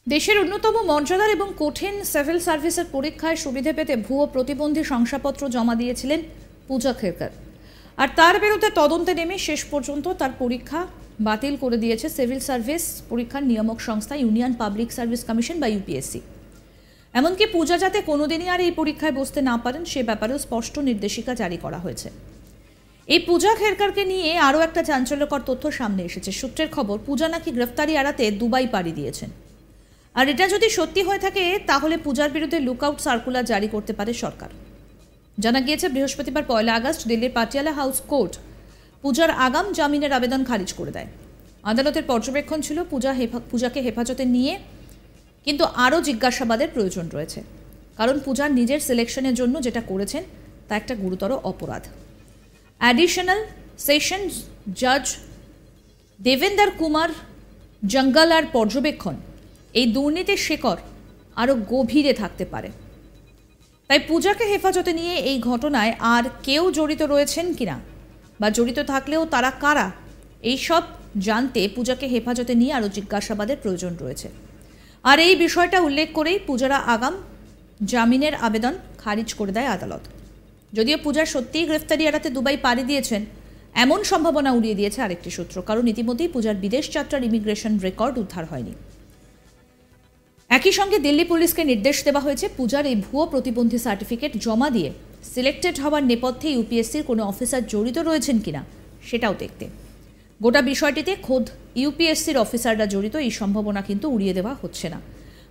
দেশের অন্যতম মর্যাদার এবং কঠিন সিভিল সার্ভিসের পরীক্ষায় সুবিধে পেতে ভুয়ো প্রতিবন্ধী শংসাপত্র জমা দিয়েছিলেন পূজা খেরকার। আর তার বিরুদ্ধে তদন্তে নেমে শেষ পর্যন্ত তার পরীক্ষা বাতিল করে দিয়েছে সিভিল সার্ভিস পরীক্ষার নিয়ামক সংস্থা ইউনিয়ন পাবলিক সার্ভিস কমিশন বা ইউপিএসসি। এমনকি পূজা যাতে কোনোদিনই আর এই পরীক্ষায় বসতে না পারেন সে ব্যাপারেও স্পষ্ট নির্দেশিকা জারি করা হয়েছে। এই পূজা খেরকারকে নিয়ে আরও একটা চাঞ্চল্যকর তথ্য সামনে এসেছে। সূত্রের খবর, পূজা নাকি গ্রেফতারি এড়াতে দুবাই পাড়ি দিয়েছেন। আর এটা যদি সত্যি হয়ে থাকে তাহলে পূজার বিরুদ্ধে লুকআউট সার্কুলার জারি করতে পারে সরকার। জানা গিয়েছে বৃহস্পতিবার 1 আগস্ট দিল্লির পাটিয়ালা হাউস কোর্ট পূজার আগাম জামিনের আবেদন খারিজ করে দেয়। আদালতের পর্যবেক্ষণ ছিল পূজাকে হেফাজতে নিয়ে কিন্তু আরও জিজ্ঞাসাবাদের প্রয়োজন রয়েছে, কারণ পূজার নিজের সিলেকশনের জন্য যেটা করেছেন তা একটা গুরুতর অপরাধ। অ্যাডিশনাল সেশন জাজ দেবেন্দর কুমার জঙ্গালার পর্যবেক্ষণ, এই দুর্নীতির শিকড় আরও গভীরে থাকতে পারে। তাই পূজাকে হেফাজতে নিয়ে এই ঘটনায় আর কেউ জড়িত রয়েছেন কিনা বা জড়িত থাকলেও তারা কারা, এই সব জানতে পূজাকে হেফাজতে নিয়ে আরও জিজ্ঞাসাবাদের প্রয়োজন রয়েছে। আর এই বিষয়টা উল্লেখ করেই পূজারা আগাম জামিনের আবেদন খারিজ করে দেয় আদালত। যদিও পূজার সত্যিই গ্রেফতারি এড়াতে দুবাই পাড়ি দিয়েছেন এমন সম্ভাবনা উড়িয়ে দিয়েছে আরেকটি সূত্র, কারণ ইতিমধ্যেই পূজার বিদেশ যাত্রার ইমিগ্রেশন রেকর্ড উদ্ধার হয়নি। একই সঙ্গে দিল্লি পুলিশকে নির্দেশ দেওয়া হয়েছে পূজার এই ভুয়ো প্রতিবন্ধী সার্টিফিকেট জমা দিয়ে সিলেক্টেড হওয়ার নেপথ্যে ইউপিএসসির কোনো অফিসার জড়িত রয়েছেন কিনা সেটাও দেখতে। গোটা বিষয়টিতে খোদ ইউপিএসসির অফিসাররা জড়িত এই সম্ভাবনা কিন্তু উড়িয়ে দেওয়া হচ্ছে না।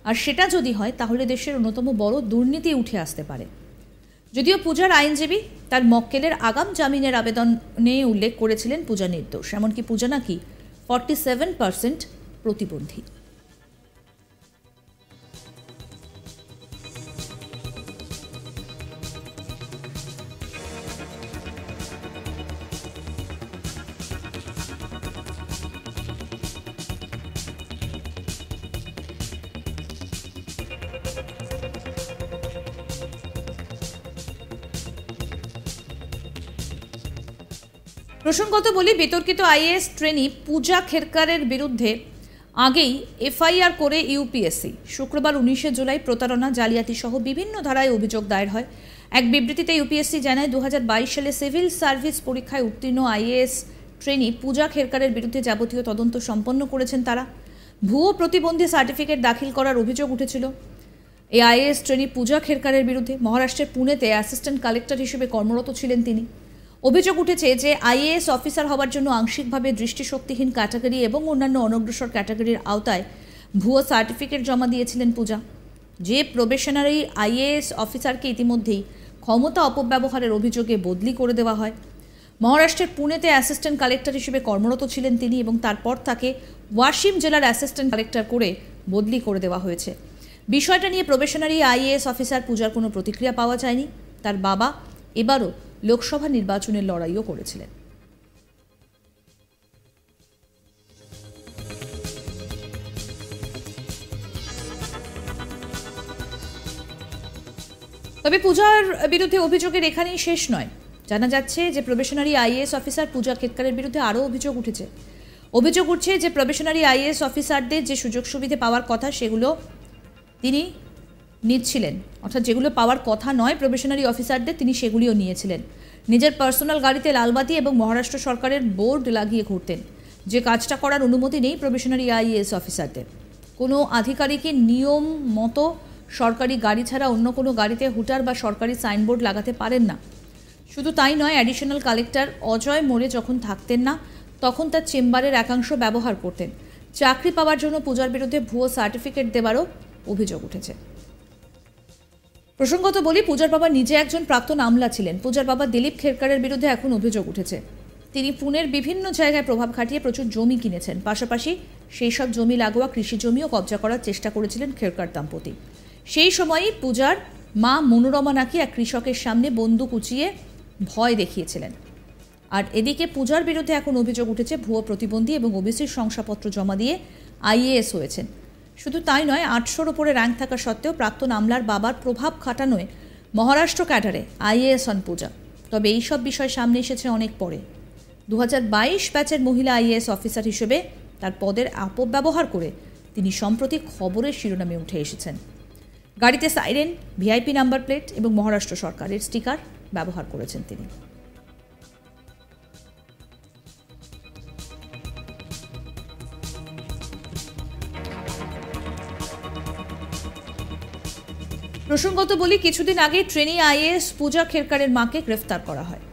আর সেটা যদি হয় তাহলে দেশের অন্যতম বড় দুর্নীতি উঠে আসতে পারে। যদিও পূজার আইনজীবী তার মক্কেলের আগাম জামিনের আবেদনে উল্লেখ করেছিলেন পূজা নির্দোষ, এমনকি পূজা নাকি 47% প্রতিবন্ধী। প্রসঙ্গত বলি, বিতর্কিত আইএএস ট্রেনি পূজা খেরকারের বিরুদ্ধে আগেই এফআইআর করে ইউপিএসসি। শুক্রবার 19 জুলাই প্রতারণা, জালিয়াতি সহ বিভিন্ন ধারায় অভিযোগ দায়ের হয়। এক বিবৃতিতে ইউপিএসসি জানায় 2022 সালে সিভিল সার্ভিস পরীক্ষায় উত্তীর্ণ আইএএস ট্রেনি পূজা খেরকারের বিরুদ্ধে যাবতীয় তদন্ত সম্পন্ন করেছেন তারা। ভুয়ো প্রতিবন্ধী সার্টিফিকেট দাখিল করার অভিযোগ উঠেছিল এই আইএএস ট্রেনি পূজা খেরকারের বিরুদ্ধে। মহারাষ্ট্রের পুনেতে অ্যাসিস্ট্যান্ট কালেক্টর হিসেবে কর্মরত ছিলেন তিনি। অভিযোগ উঠেছে যে আইএএস অফিসার হওয়ার জন্য আংশিকভাবে দৃষ্টিশক্তিহীন ক্যাটাগরি এবং অন্যান্য অনগ্রসর ক্যাটাগরির আওতায় ভুয়ো সার্টিফিকেট জমা দিয়েছিলেন পূজা। যে প্রবেশনারি আইএএস অফিসারকে ইতিমধ্যেই ক্ষমতা অপব্যবহারের অভিযোগে বদলি করে দেওয়া হয়। মহারাষ্ট্রের পুনেতে অ্যাসিস্ট্যান্ট কালেক্টর হিসেবে কর্মরত ছিলেন তিনি এবং তারপর তাকে ওয়াশিম জেলার অ্যাসিস্ট্যান্ট কালেক্টর করে বদলি করে দেওয়া হয়েছে। বিষয়টা নিয়ে প্রবেশনারি আইএএস অফিসার পূজার কোনো প্রতিক্রিয়া পাওয়া যায়নি। তার বাবা এবারও লোকসভা নির্বাচনের লড়াইও করেছিলেন। তবে পূজার বিরুদ্ধে অভিযোগের এখানেই শেষ নয়। জানা যাচ্ছে যে প্রবেশনারি আইএএস অফিসার পূজা খেরকারের বিরুদ্ধে আরও অভিযোগ উঠেছে। অভিযোগ উঠছে যে প্রবেশনারি আইএএস অফিসারদের যে সুযোগ সুবিধা পাওয়ার কথা সেগুলো তিনি নিচ্ছিলেন, অর্থাৎ যেগুলো পাওয়ার কথা নয় প্রবেশনারি অফিসারদের, তিনি সেগুলিও নিয়েছিলেন। নিজের পার্সোনাল গাড়িতে লালবাতি এবং মহারাষ্ট্র সরকারের বোর্ড লাগিয়ে ঘুরতেন, যে কাজটা করার অনুমতি নেই প্রবেশনারি আইএএস অফিসারদের। কোনো আধিকারিকের নিয়ম মতো সরকারি গাড়ি ছাড়া অন্য কোনো গাড়িতে হুটার বা সরকারি সাইনবোর্ড লাগাতে পারেন না। শুধু তাই নয়, অ্যাডিশনাল কালেক্টর অজয় মোড়ে যখন থাকতেন না তখন তার চেম্বারের একাংশ ব্যবহার করতেন। চাকরি পাওয়ার জন্য পূজার বিরুদ্ধে ভুয়ো সার্টিফিকেট দেওয়ারও অভিযোগ উঠেছে। প্রসঙ্গত বলি, পূজার বাবা নিজে একজন প্রাক্তন আমলা ছিলেন। পূজার বাবা দিলীপ খেরকারের বিরুদ্ধে এখন অভিযোগ উঠেছে তিনি পুনের বিভিন্ন জায়গায় প্রভাব খাটিয়ে প্রচুর জমি কিনেছেন। পাশাপাশি সেই সব জমি লাগোয়া কৃষি জমিও কবজা করার চেষ্টা করেছিলেন খেরকার দম্পতি। সেই সময়ই পূজার মা মনোরমা নাকি এক কৃষকের সামনে বন্দুক উঁচিয়ে ভয় দেখিয়েছিলেন। আর এদিকে পূজার বিরুদ্ধে এখন অভিযোগ উঠেছে ভুয়ো প্রতিবন্ধী এবং ওবিসির শংসাপত্র জমা দিয়ে আইএএস হয়েছেন। শুধু তাই নয়, 800-র ওপরে র্যাঙ্ক থাকা সত্ত্বেও প্রাক্তন আমলার বাবার প্রভাব খাটানোয় মহারাষ্ট্র ক্যাডারে আইএএস হন পূজা। তবে এই সব বিষয় সামনে এসেছে অনেক পরে। 2022 ব্যাচের মহিলা আইএএস অফিসার হিসেবে তার পদের অপব্যবহার করে তিনি সম্প্রতি খবরের শিরোনামে উঠে এসেছেন। গাড়িতে সাইরেন, ভিআইপি নাম্বার প্লেট এবং মহারাষ্ট্র সরকারের স্টিকার ব্যবহার করেছেন তিনি। প্রসঙ্গত বলি, কিছুদিন আগে ট্রেনি আইএএস পূজা খেরকারের মাকে গ্রেফতার করা হয়।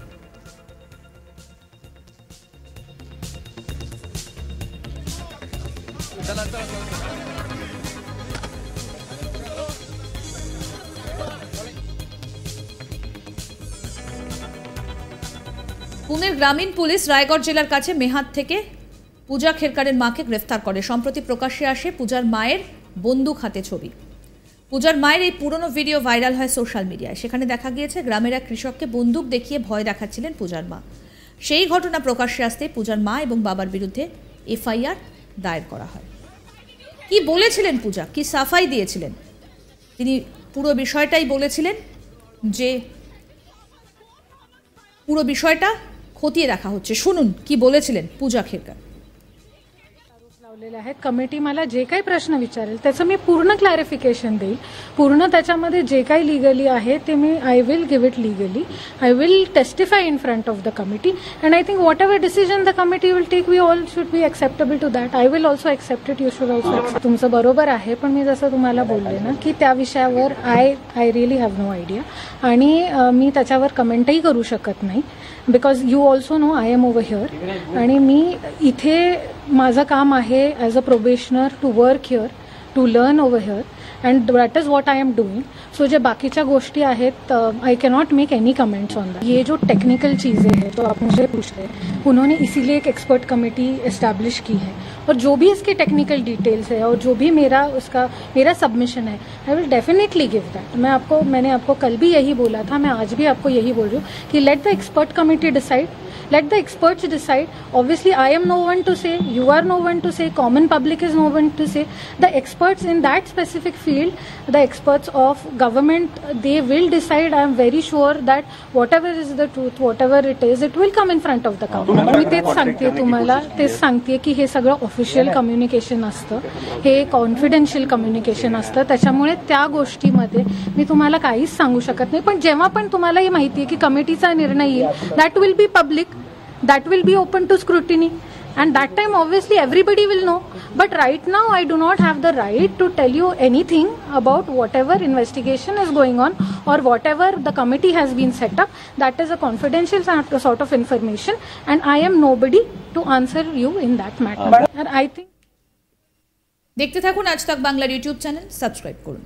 পুনের গ্রামীণ পুলিশ রায়গড় জেলার কাছে মেহাত থেকে পূজা খেরকারের মাকে গ্রেফতার করে। সম্প্রতি প্রকাশ্যে আসে পূজার মায়ের বন্দুক হাতে ছবি। পূজার মায়ের এই পুরনো ভিডিও ভাইরাল হয় সোশ্যাল মিডিয়ায়। সেখানে দেখা গিয়েছে গ্রামের এক কৃষককে বন্দুক দেখিয়ে ভয় দেখাচ্ছিলেন পূজার মা। সেই ঘটনা প্রকাশ্যে আসতে পূজার মা এবং বাবার বিরুদ্ধে এফআইআর দায়ের করা হয়। কি বলেছিলেন পূজা, কি সাফাই দিয়েছিলেন তিনি? পুরো বিষয়টাই বলেছিলেন যে পুরো বিষয়টা খতিয়ে দেখা হচ্ছে। শুনুন কি বলেছিলেন पूजा खेरकर। लावलेले आहेत कमिटी मला जे काही प्रश्न विचारेल त्याचं मी पूर्ण क्लॅरिफिकेशन देईल. पूर्ण त्याच्यामध्ये जे काही लिगली आहे ते मी I will give it legally. I will testify in front of the committee and I think whatever decision the committee will take we all should be acceptable to that. I will also accept it. You should also accept. तुमचं बरोबर आहे, पण मी जसं तुम्हाला बोलले ना की त्या विषयावर I really have no idea आणि मी त्याच्यावर कमेंटही करू शकत नाही. Because you also know I am over here आणि मी इथे माझं काम आहे as a probationer to work here, to learn over here and that is what I am doing. So जे बाकीच्या गोष्टी आहेत I cannot make any comments on that. ये जो टेक्निकल चीज़ें हैं तो आप मुझे पूछ रहे हैं, उन्होंने इसीलिए एक एक्सपर्ट कमेटी इस्टेब्लिश की है और जो भी इसके टेक्निकल डिटेल्स है और जो भी मेरा सबमिशन है I will definitely give that. मैंने आपको कल भी यही बोला था, मैं आज भी आपको यही बोल रही हूँ कि let the expert committee decide. Let the experts decide. Obviously, I am no one to say, you are no one to say, common public is no one to say. The experts in that specific field, the experts of government, they will decide. I am very sure that whatever is the truth, whatever it is, it will come in front of the committee. मी तेच सांगते तुम्हाला, तेच सांगते की हे सगळं official communication असतं, हे confidential communication असतं. त्याच्यामुळे त्या गोष्टीमध्ये मी तुम्हाला काहीच सांगू शकत नाही. पण जेव्हा पण तुम्हाला ही माहिती आहे की कमिटीचा निर्णय येईल, that will be public. That will be open to scrutiny and that time obviously everybody will know. But right now I do not have the right to tell you anything about whatever investigation is going on or whatever the committee has been set up. That is a confidential sort of information and I am nobody to answer you in that matter. And I think দেখতে থাকুন আজ তাক বাংলার YouTube channel, subscribe করুন।